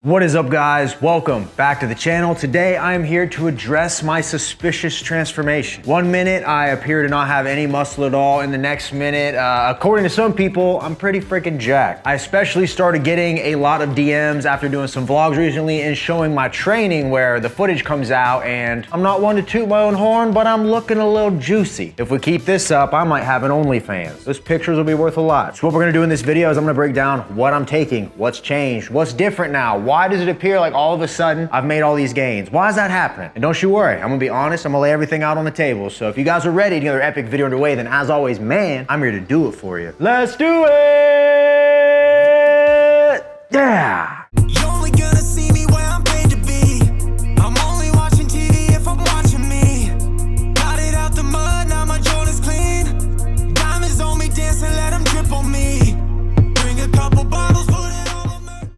What is up, guys? Welcome back to the channel. Today I am here to address my suspicious transformation. One minute I appear to not have any muscle at all, and the next minute, according to some people, I'm pretty freaking jacked. I especially started getting a lot of DMs after doing some vlogs recently and showing my training where the footage comes out, and I'm not one to toot my own horn, but I'm looking a little juicy. If we keep this up, I might have an OnlyFans. Those pictures will be worth a lot. So what we're gonna do in this video is I'm gonna break down what I'm taking, what's changed, what's different now, why does it appear like all of a sudden I've made all these gains? Why is that happening? And don't you worry, I'm gonna be honest, I'm gonna lay everything out on the table. So if you guys are ready to get another epic video underway, then as always, man, I'm here to do it for you. Let's do it! Yeah!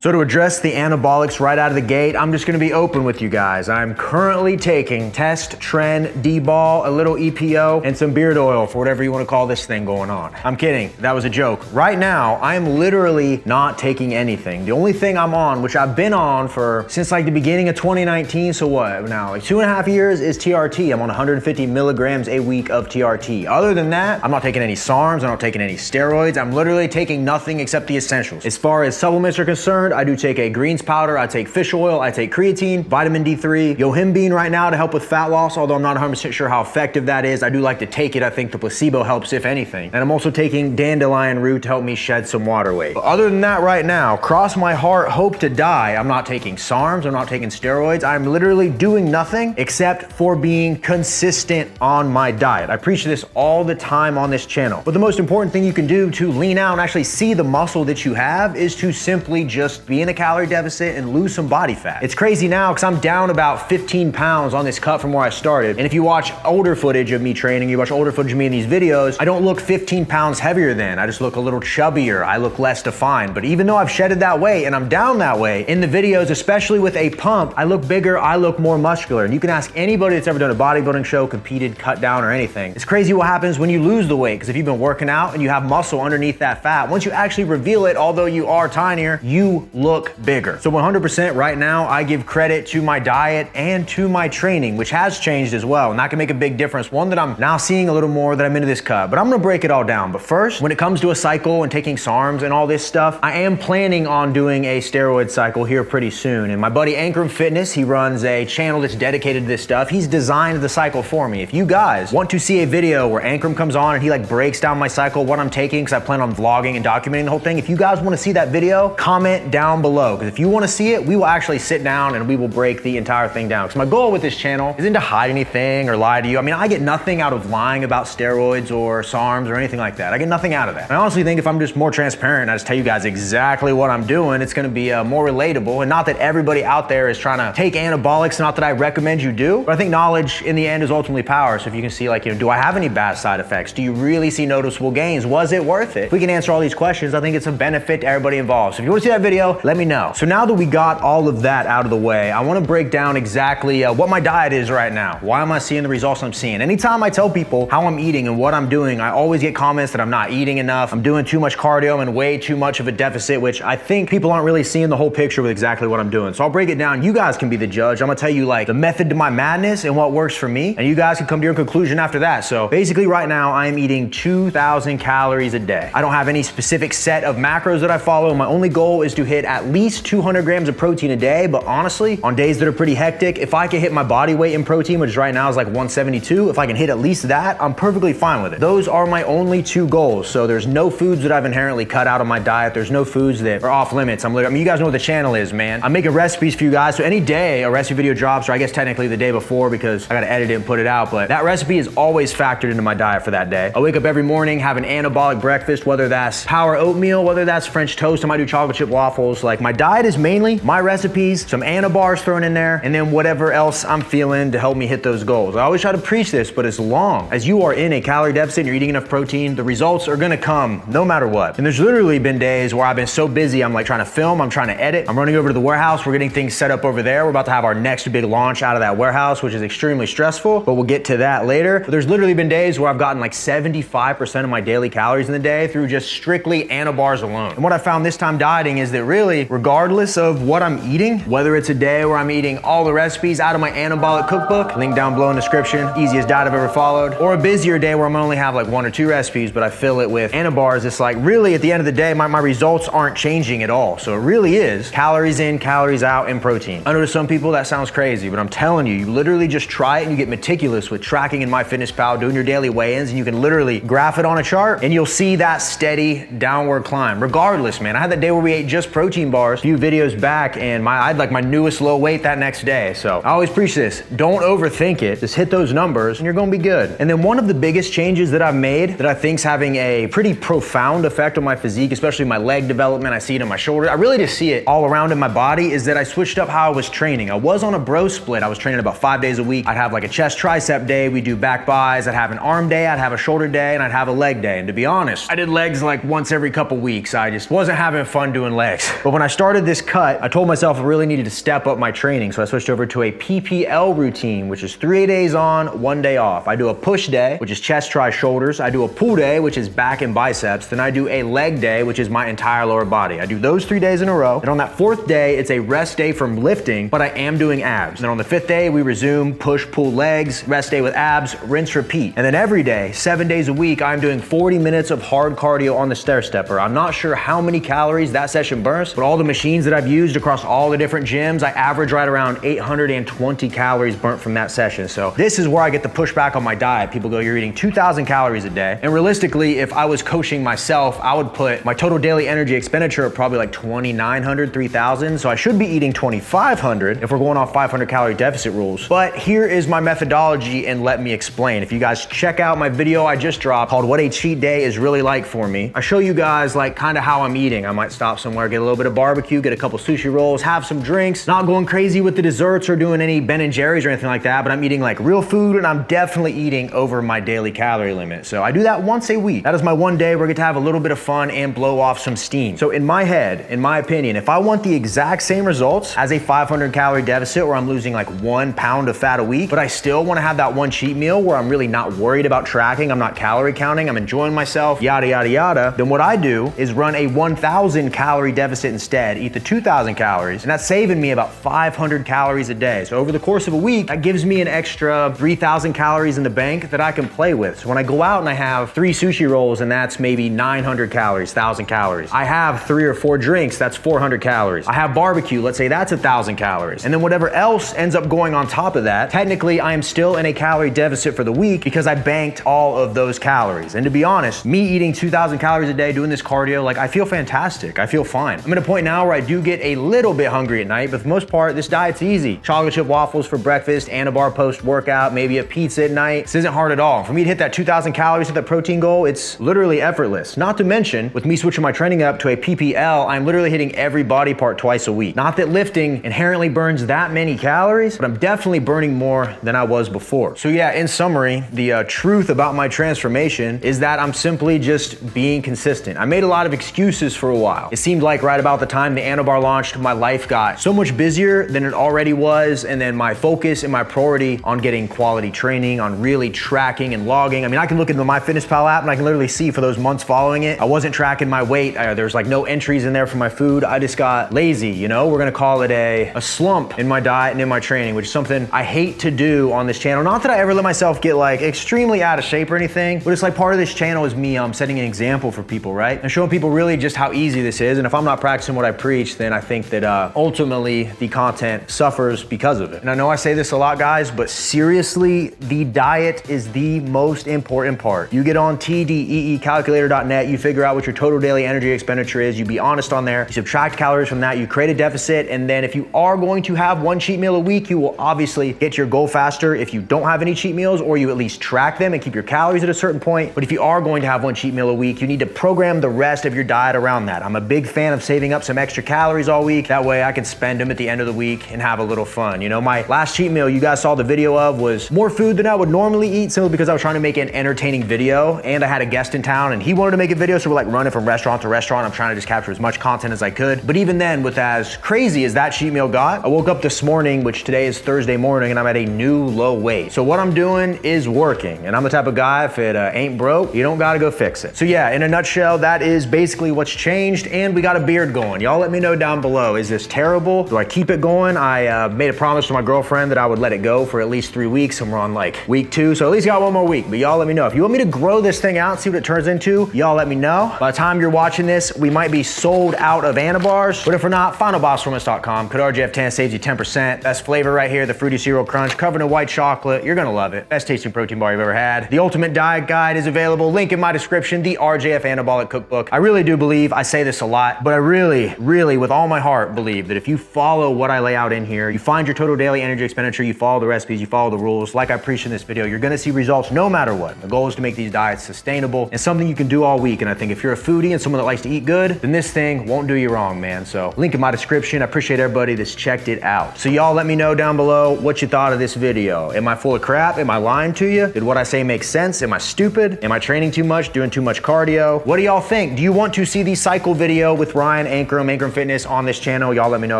So to address the anabolics right out of the gate, I'm just gonna be open with you guys. I'm currently taking Test, Tren, D-Ball, a little EPO, and some beard oil for whatever you wanna call this thing going on. I'm kidding, that was a joke. Right now, I am literally not taking anything. The only thing I'm on, which I've been on since like the beginning of 2019, so what now, like 2.5 years, is TRT. I'm on 150 milligrams a week of TRT. Other than that, I'm not taking any SARMs, I'm not taking any steroids. I'm literally taking nothing except the essentials. As far as supplements are concerned, I do take a greens powder, I take fish oil, I take creatine, vitamin D3, yohimbine right now to help with fat loss, although I'm not 100% sure how effective that is. I do like to take it. I think the placebo helps, if anything. And I'm also taking dandelion root to help me shed some water weight. But other than that right now, cross my heart, hope to die, I'm not taking SARMs, I'm not taking steroids. I'm literally doing nothing except for being consistent on my diet. I preach this all the time on this channel. But the most important thing you can do to lean out and actually see the muscle that you have is to simply just be in a calorie deficit and lose some body fat. It's crazy now because I'm down about 15 pounds on this cut from where I started. And if you watch older footage of me training, you watch older footage of me in these videos, I don't look 15 pounds heavier then. I just look a little chubbier. I look less defined. But even though I've shedded that weight and I'm down that way, in the videos, especially with a pump, I look bigger, I look more muscular. And you can ask anybody that's ever done a bodybuilding show, competed, cut down, or anything. It's crazy what happens when you lose the weight, because if you've been working out and you have muscle underneath that fat, once you actually reveal it, although you are tinier, you look bigger. So 100% right now, I give credit to my diet and to my training, which has changed as well. And that can make a big difference. One that I'm now seeing a little more that I'm into this cut, but I'm gonna break it all down. But first, when it comes to a cycle and taking SARMs and all this stuff, I am planning on doing a steroid cycle here pretty soon. And my buddy Ankrum Fitness, he runs a channel that's dedicated to this stuff. He's designed the cycle for me. If you guys want to see a video where Ankrum comes on and he like breaks down my cycle, what I'm taking, because I plan on vlogging and documenting the whole thing. If you guys want to see that video, comment down below. Because if you want to see it, we will actually sit down and we will break the entire thing down. Because my goal with this channel isn't to hide anything or lie to you. I mean, I get nothing out of lying about steroids or SARMs or anything like that. I get nothing out of that. I honestly think if I'm just more transparent and I just tell you guys exactly what I'm doing, it's going to be more relatable. And not that everybody out there is trying to take anabolics, not that I recommend you do, but I think knowledge in the end is ultimately power. So if you can see like, do I have any bad side effects? Do you really see noticeable gains? Was it worth it? If we can answer all these questions, I think it's a benefit to everybody involved. So if you want to see that video, let me know. So now that we got all of that out of the way, I want to break down exactly what my diet is right now. Why am I seeing the results I'm seeing? Anytime I tell people how I'm eating and what I'm doing, I always get comments that I'm not eating enough, I'm doing too much cardio, I'm in way too much of a deficit, which I think people aren't really seeing the whole picture with exactly what I'm doing. So I'll break it down. You guys can be the judge. I'm gonna tell you like the method to my madness and what works for me, and you guys can come to your conclusion after that. So basically right now I am eating 2,000 calories a day. I don't have any specific set of macros that I follow. My only goal is to hit at least 200 grams of protein a day, but honestly, on days that are pretty hectic, if I can hit my body weight in protein, which right now is like 172, if I can hit at least that, I'm perfectly fine with it. Those are my only two goals. So there's no foods that I've inherently cut out of my diet. There's no foods that are off limits. I mean, you guys know what the channel is, man. I'm making recipes for you guys. So any day a recipe video drops, or I guess technically the day before because I gotta edit it and put it out, but that recipe is always factored into my diet for that day. I wake up every morning, have an anabolic breakfast, whether that's power oatmeal, whether that's French toast, I might do chocolate chip waffles. Like my diet is mainly my recipes, some Anabars thrown in there, and then whatever else I'm feeling to help me hit those goals. I always try to preach this, but as long as you are in a calorie deficit and you're eating enough protein, the results are gonna come no matter what. And there's literally been days where I've been so busy, I'm like trying to film, I'm trying to edit, I'm running over to the warehouse, we're getting things set up over there. We're about to have our next big launch out of that warehouse, which is extremely stressful, but we'll get to that later. But there's literally been days where I've gotten like 75% of my daily calories in the day through just strictly Anabars alone. And what I found this time dieting is that really, regardless of what I'm eating, whether it's a day where I'm eating all the recipes out of my Anabolic cookbook, link down below in the description, easiest diet I've ever followed, or a busier day where I'm gonna only have like 1 or 2 recipes, but I fill it with Anabars, it's like really at the end of the day, my results aren't changing at all. So it really is calories in, calories out, and protein. I know to some people that sounds crazy, but I'm telling you, you literally just try it and you get meticulous with tracking in MyFitnessPal, doing your daily weigh-ins, and you can literally graph it on a chart and you'll see that steady downward climb. Regardless, man, I had that day where we ate just protein bars a few videos back and I had like my newest low weight that next day. So I always preach this, don't overthink it, just hit those numbers and you're gonna be good. And then one of the biggest changes that I've made that I think's having a pretty profound effect on my physique, especially my leg development, I see it in my shoulder, I really just see it all around in my body, is that I switched up how I was training. I was on a bro split, I was training about 5 days a week. I'd have like a chest tricep day, we do back buys, I'd have an arm day, I'd have a shoulder day, and I'd have a leg day. And to be honest, I did legs like once every couple weeks. I just wasn't having fun doing legs. But when I started this cut, I told myself I really needed to step up my training. So I switched over to a PPL routine, which is 3 days on, 1 day off. I do a push day, which is chest, tri, shoulders. I do a pull day, which is back and biceps. Then I do a leg day, which is my entire lower body. I do those 3 days in a row. And on that 4th day, it's a rest day from lifting, but I am doing abs. And then on the 5th day, we resume push, pull, legs, rest day with abs, rinse, repeat. And then every day, 7 days a week, I'm doing 40 minutes of hard cardio on the stair stepper. I'm not sure how many calories that session burns, but all the machines that I've used across all the different gyms, I average right around 820 calories burnt from that session. So this is where I get the pushback on my diet. People go, you're eating 2,000 calories a day. And realistically, if I was coaching myself, I would put my total daily energy expenditure at probably like 2,900, 3,000. So I should be eating 2,500 if we're going off 500 calorie deficit rules. But here is my methodology and let me explain. If you guys check out my video I just dropped called What a Cheat Day is Really Like for Me, I show you guys like kind of how I'm eating. I might stop somewhere, get a little bit of barbecue, get a couple sushi rolls, have some drinks, not going crazy with the desserts or doing any Ben and Jerry's or anything like that, but I'm eating like real food and I'm definitely eating over my daily calorie limit. So I do that once a week. That is my 1 day where I get to have a little bit of fun and blow off some steam. So in my head, in my opinion, if I want the exact same results as a 500 calorie deficit where I'm losing like 1 pound of fat a week, but I still want to have that one cheat meal where I'm really not worried about tracking, I'm not calorie counting, I'm enjoying myself, yada, yada, yada, then what I do is run a 1,000 calorie deficit instead, eat the 2,000 calories, and that's saving me about 500 calories a day. So over the course of a week, that gives me an extra 3,000 calories in the bank that I can play with. So when I go out and I have 3 sushi rolls and that's maybe 900 calories, 1,000 calories. I have 3 or 4 drinks, that's 400 calories. I have barbecue, let's say that's 1,000 calories. And then whatever else ends up going on top of that, technically I am still in a calorie deficit for the week because I banked all of those calories. And to be honest, me eating 2,000 calories a day, doing this cardio, like I feel fantastic. I feel fine. I'm at a point now where I do get a little bit hungry at night, but for the most part, this diet's easy. Chocolate chip waffles for breakfast, Anabar post-workout, maybe a pizza at night. This isn't hard at all. For me to hit that 2,000 calories at that protein goal, it's literally effortless. Not to mention, with me switching my training up to a PPL, I'm literally hitting every body part twice a week. Not that lifting inherently burns that many calories, but I'm definitely burning more than I was before. So yeah, in summary, the truth about my transformation is that I'm simply just being consistent. I made a lot of excuses for a while. It seemed like right about the time the Anabar launched, my life got so much busier than it already was, and then my focus and my priority on getting quality training, on really tracking and logging. I mean, I can look into the MyFitnessPal app and I can literally see for those months following it, I wasn't tracking my weight. There's like no entries in there for my food. I just got lazy, you know? We're gonna call it a slump in my diet and in my training, which is something I hate to do on this channel. Not that I ever let myself get like extremely out of shape or anything, but it's like part of this channel is me setting an example for people, right? And showing people really just how easy this is. And if I'm not practicing what I preach, then I think that ultimately the content suffers because of it. And I know I say this a lot, guys, but seriously, the diet is the most important part. You get on tdeecalculator.net, you figure out what your total daily energy expenditure is, you be honest on there, you subtract calories from that, you create a deficit, and then if you are going to have one cheat meal a week, you will obviously get your goal faster if you don't have any cheat meals, or you at least track them and keep your calories at a certain point. But if you are going to have one cheat meal a week, you need to program the rest of your diet around that. I'm a big fan of saving up some extra calories all week. That way I can spend them at the end of the week and have a little fun. You know, my last cheat meal you guys saw the video of was more food than I would normally eat, simply because I was trying to make an entertaining video, and I had a guest in town and he wanted to make a video, so we're like running from restaurant to restaurant. I'm trying to just capture as much content as I could. But even then, with as crazy as that cheat meal got, I woke up this morning, which today is Thursday morning, and I'm at a new low weight. So what I'm doing is working, and I'm the type of guy, if it ain't broke, you don't gotta go fix it. So yeah, in a nutshell, that is basically what's changed, and we got a beer beard going? Y'all let me know down below. Is this terrible? Do I keep it going? I made a promise to my girlfriend that I would let it go for at least 3 weeks, and we're on like week 2, so at least got 1 more week. But y'all let me know. If you want me to grow this thing out, see what it turns into, y'all let me know. By the time you're watching this, we might be sold out of Anabars, but if we're not, finalbossfromus.com. Code RJF10 saves you 10%. Best flavor right here, the Fruity Cereal Crunch, covered in white chocolate. You're gonna love it. Best tasting protein bar you've ever had. The ultimate diet guide is available. Link in my description, the RJF Anabolic Cookbook. I really do believe, I say this a lot, but I really, with all my heart, believe that if you follow what I lay out in here, you find your total daily energy expenditure, you follow the recipes, you follow the rules, like I preached in this video, you're gonna see results no matter what. The goal is to make these diets sustainable and something you can do all week. And I think if you're a foodie and someone that likes to eat good, then this thing won't do you wrong, man. So link in my description. I appreciate everybody that's checked it out. So y'all let me know down below what you thought of this video. Am I full of crap? Am I lying to you? Did what I say make sense? Am I stupid? Am I training too much, doing too much cardio? What do y'all think? Do you want to see the cycle video with Ryan Ankrum Fitness on this channel? Y'all let me know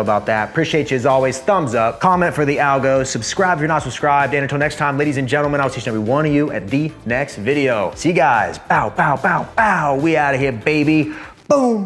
about that. Appreciate you as always. Thumbs up, comment for the algos, subscribe if you're not subscribed. And until next time, ladies and gentlemen, I'll see each and every one of you at the next video. See you guys. Bow, bow, bow, bow. We out of here, baby. Boom.